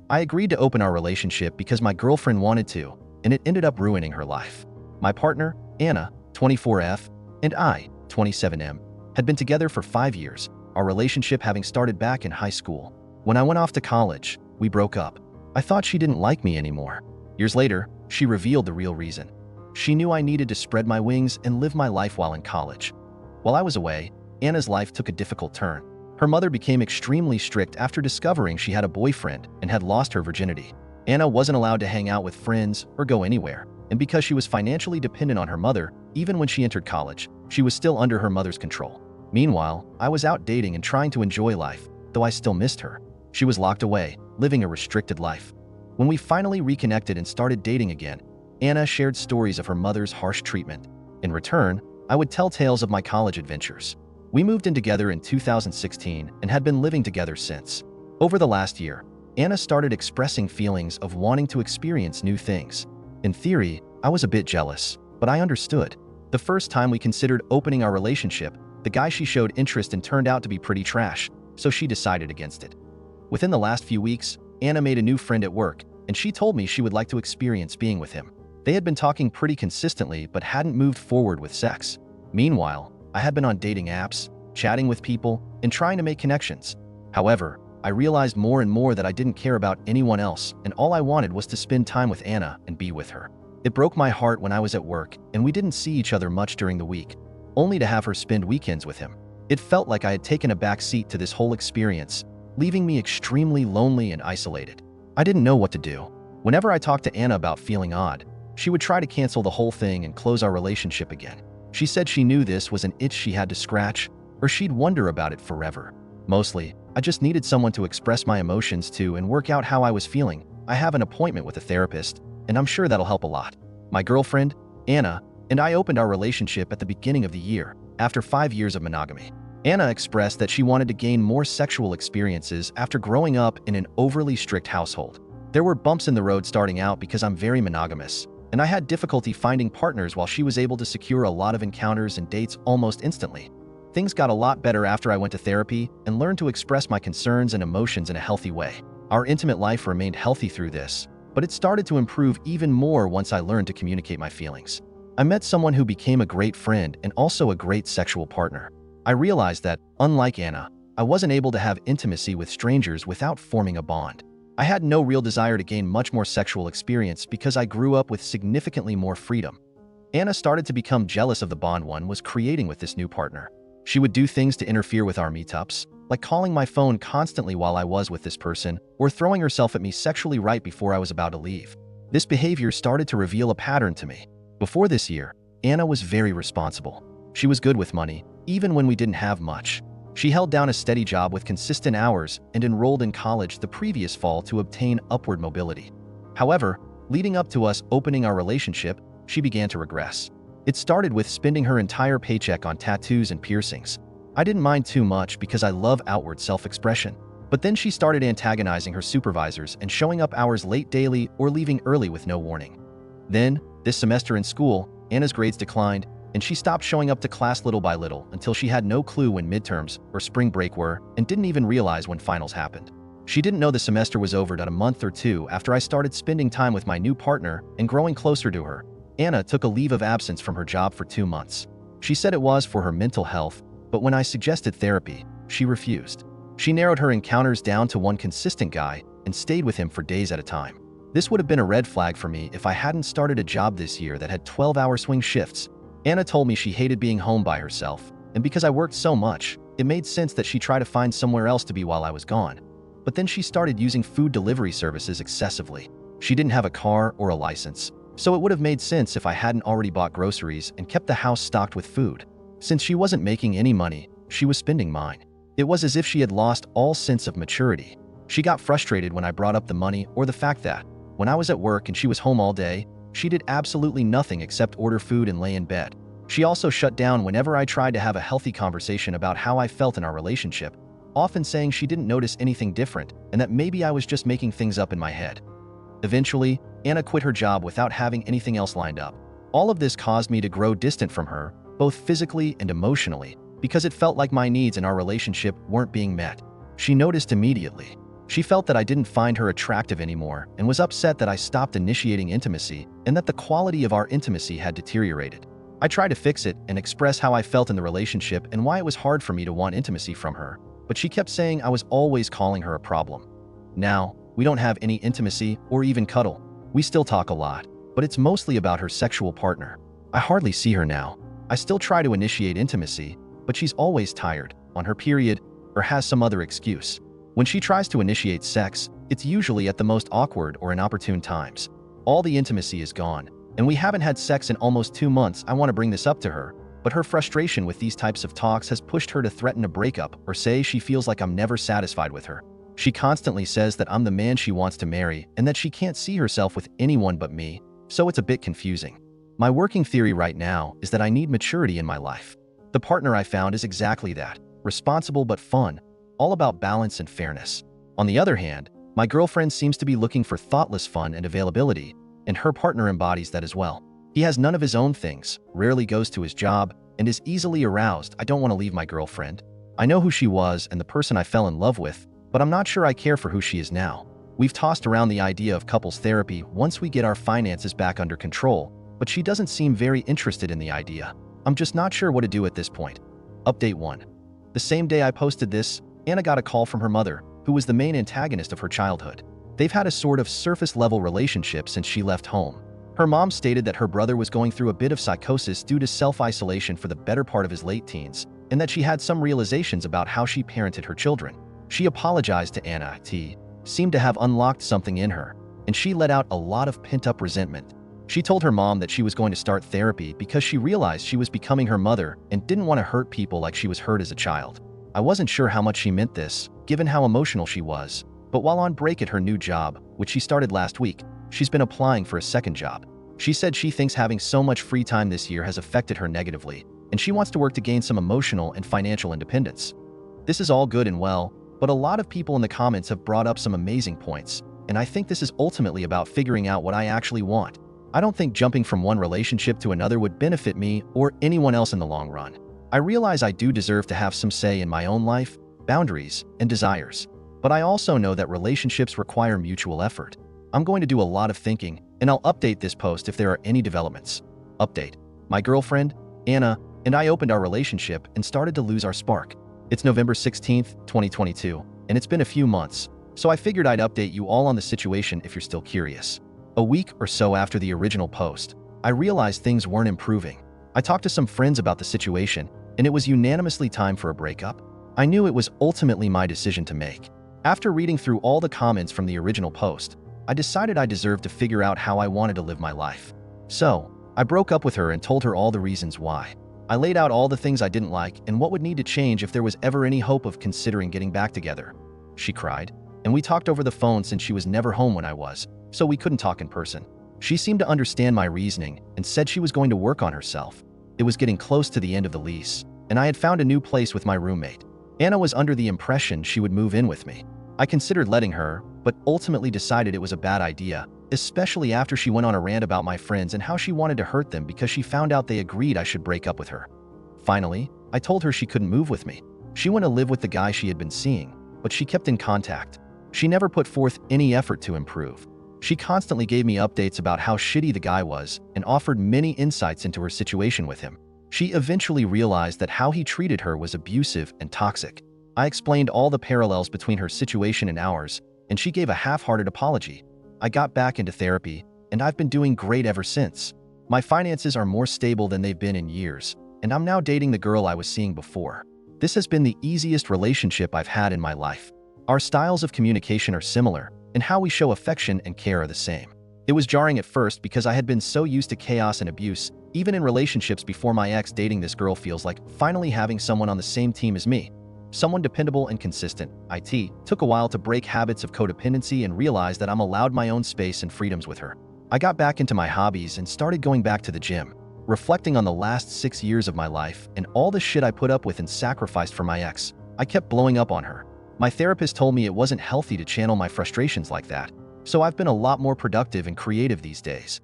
I agreed to open our relationship because my girlfriend wanted to, and it ended up ruining her life. My partner, Anna, 24F, and I, 27M, had been together for 5 years, our relationship having started back in high school. When I went off to college, we broke up. I thought she didn't like me anymore. Years later, she revealed the real reason. She knew I needed to spread my wings and live my life while in college. While I was away, Anna's life took a difficult turn. Her mother became extremely strict after discovering she had a boyfriend and had lost her virginity. Anna wasn't allowed to hang out with friends or go anywhere, and because she was financially dependent on her mother, even when she entered college, she was still under her mother's control. Meanwhile, I was out dating and trying to enjoy life, though I still missed her. She was locked away, living a restricted life. When we finally reconnected and started dating again, Anna shared stories of her mother's harsh treatment. In return, I would tell tales of my college adventures. We moved in together in 2016 and had been living together since. Over the last year, Anna started expressing feelings of wanting to experience new things. In theory, I was a bit jealous, but I understood. The first time we considered opening our relationship, the guy she showed interest in turned out to be pretty trash, so she decided against it. Within the last few weeks, Anna made a new friend at work, and she told me she would like to experience being with him. They had been talking pretty consistently but hadn't moved forward with sex. Meanwhile, I had been on dating apps, chatting with people, and trying to make connections. However, I realized more and more that I didn't care about anyone else, and all I wanted was to spend time with Anna and be with her. It broke my heart when I was at work and we didn't see each other much during the week, only to have her spend weekends with him. It felt like I had taken a back seat to this whole experience, leaving me extremely lonely and isolated. I didn't know what to do. Whenever I talked to Anna about feeling odd, she would try to cancel the whole thing and close our relationship again. She said she knew this was an itch she had to scratch, or she'd wonder about it forever. Mostly, I just needed someone to express my emotions to and work out how I was feeling. I have an appointment with a therapist, and I'm sure that'll help a lot. My girlfriend, Anna, and I opened our relationship at the beginning of the year, after 5 years of monogamy. Anna expressed that she wanted to gain more sexual experiences after growing up in an overly strict household. There were bumps in the road starting out because I'm very monogamous, and I had difficulty finding partners while she was able to secure a lot of encounters and dates almost instantly. Things got a lot better after I went to therapy and learned to express my concerns and emotions in a healthy way. Our intimate life remained healthy through this, but it started to improve even more once I learned to communicate my feelings. I met someone who became a great friend and also a great sexual partner. I realized that, unlike Anna, I wasn't able to have intimacy with strangers without forming a bond. I had no real desire to gain much more sexual experience because I grew up with significantly more freedom. Anna started to become jealous of the bond one was creating with this new partner. She would do things to interfere with our meetups, like calling my phone constantly while I was with this person, or throwing herself at me sexually right before I was about to leave. This behavior started to reveal a pattern to me. Before this year, Anna was very responsible. She was good with money, even when we didn't have much. She held down a steady job with consistent hours and enrolled in college the previous fall to obtain upward mobility. However, leading up to us opening our relationship, she began to regress. It started with spending her entire paycheck on tattoos and piercings. I didn't mind too much because I love outward self-expression. But then she started antagonizing her supervisors and showing up hours late daily or leaving early with no warning. Then, this semester in school, Anna's grades declined, and she stopped showing up to class little by little until she had no clue when midterms or spring break were and didn't even realize when finals happened. She didn't know the semester was over at a month or two after I started spending time with my new partner and growing closer to her. Anna took a leave of absence from her job for 2 months. She said it was for her mental health, but when I suggested therapy, she refused. She narrowed her encounters down to one consistent guy and stayed with him for days at a time. This would have been a red flag for me if I hadn't started a job this year that had 12-hour swing shifts. Anna told me she hated being home by herself, and because I worked so much, it made sense that she try to find somewhere else to be while I was gone. But then she started using food delivery services excessively. She didn't have a car or a license, so it would have made sense if I hadn't already bought groceries and kept the house stocked with food. Since she wasn't making any money, she was spending mine. It was as if she had lost all sense of maturity. She got frustrated when I brought up the money or the fact that, when I was at work and she was home all day, she did absolutely nothing except order food and lay in bed. She also shut down whenever I tried to have a healthy conversation about how I felt in our relationship, often saying she didn't notice anything different and that maybe I was just making things up in my head. Eventually, Anna quit her job without having anything else lined up. All of this caused me to grow distant from her, both physically and emotionally, because it felt like my needs in our relationship weren't being met. She noticed immediately. She felt that I didn't find her attractive anymore and was upset that I stopped initiating intimacy and that the quality of our intimacy had deteriorated. I tried to fix it and express how I felt in the relationship and why it was hard for me to want intimacy from her, but she kept saying I was always calling her a problem. Now, we don't have any intimacy or even cuddle. We still talk a lot, but it's mostly about her sexual partner. I hardly see her now. I still try to initiate intimacy, but she's always tired, on her period, or has some other excuse. When she tries to initiate sex, it's usually at the most awkward or inopportune times. All the intimacy is gone, and we haven't had sex in almost 2 months. I want to bring this up to her, but her frustration with these types of talks has pushed her to threaten a breakup or say she feels like I'm never satisfied with her. She constantly says that I'm the man she wants to marry and that she can't see herself with anyone but me, so it's a bit confusing. My working theory right now is that I need maturity in my life. The partner I found is exactly that, responsible but fun, all about balance and fairness. On the other hand, my girlfriend seems to be looking for thoughtless fun and availability, and her partner embodies that as well. He has none of his own things, rarely goes to his job, and is easily aroused. I don't want to leave my girlfriend. I know who she was and the person I fell in love with, but I'm not sure I care for who she is now. We've tossed around the idea of couples therapy once we get our finances back under control, but she doesn't seem very interested in the idea. I'm just not sure what to do at this point. Update 1. The same day I posted this, Anna got a call from her mother, who was the main antagonist of her childhood. They've had a sort of surface-level relationship since she left home. Her mom stated that her brother was going through a bit of psychosis due to self-isolation for the better part of his late teens, and that she had some realizations about how she parented her children. She apologized to Anna. Seemed to have unlocked something in her, and she let out a lot of pent-up resentment. She told her mom that she was going to start therapy because she realized she was becoming her mother and didn't want to hurt people like she was hurt as a child. I wasn't sure how much she meant this, given how emotional she was, but while on break at her new job, which she started last week, she's been applying for a second job. She said she thinks having so much free time this year has affected her negatively, and she wants to work to gain some emotional and financial independence. This is all good and well, but a lot of people in the comments have brought up some amazing points, and I think this is ultimately about figuring out what I actually want. I don't think jumping from one relationship to another would benefit me or anyone else in the long run. I realize I do deserve to have some say in my own life, boundaries, and desires, but I also know that relationships require mutual effort. I'm going to do a lot of thinking, and I'll update this post if there are any developments. Update. My girlfriend, Anna, and I opened our relationship and started to lose our spark. It's November 16th, 2022, and it's been a few months, so I figured I'd update you all on the situation if you're still curious. A week or so after the original post, I realized things weren't improving. I talked to some friends about the situation, and it was unanimously time for a breakup. I knew it was ultimately my decision to make. After reading through all the comments from the original post, I decided I deserved to figure out how I wanted to live my life. So, I broke up with her and told her all the reasons why. I laid out all the things I didn't like and what would need to change if there was ever any hope of considering getting back together. She cried, and we talked over the phone since she was never home when I was, so we couldn't talk in person. She seemed to understand my reasoning and said she was going to work on herself. It was getting close to the end of the lease, and I had found a new place with my roommate. Anna was under the impression she would move in with me. I considered letting her, but ultimately decided it was a bad idea, especially after she went on a rant about my friends and how she wanted to hurt them because she found out they agreed I should break up with her. Finally, I told her she couldn't move with me. She went to live with the guy she had been seeing, but she kept in contact. She never put forth any effort to improve. She constantly gave me updates about how shitty the guy was and offered many insights into her situation with him. She eventually realized that how he treated her was abusive and toxic. I explained all the parallels between her situation and ours, and she gave a half-hearted apology. I got back into therapy, and I've been doing great ever since. My finances are more stable than they've been in years, and I'm now dating the girl I was seeing before. This has been the easiest relationship I've had in my life. Our styles of communication are similar, and how we show affection and care are the same. It was jarring at first because I had been so used to chaos and abuse, even in relationships before my ex. Dating this girl feels like finally having someone on the same team as me. Someone dependable and consistent. It took a while to break habits of codependency and realize that I'm allowed my own space and freedoms with her. I got back into my hobbies and started going back to the gym. Reflecting on the last 6 years of my life and all the shit I put up with and sacrificed for my ex, I kept blowing up on her. My therapist told me it wasn't healthy to channel my frustrations like that, so I've been a lot more productive and creative these days.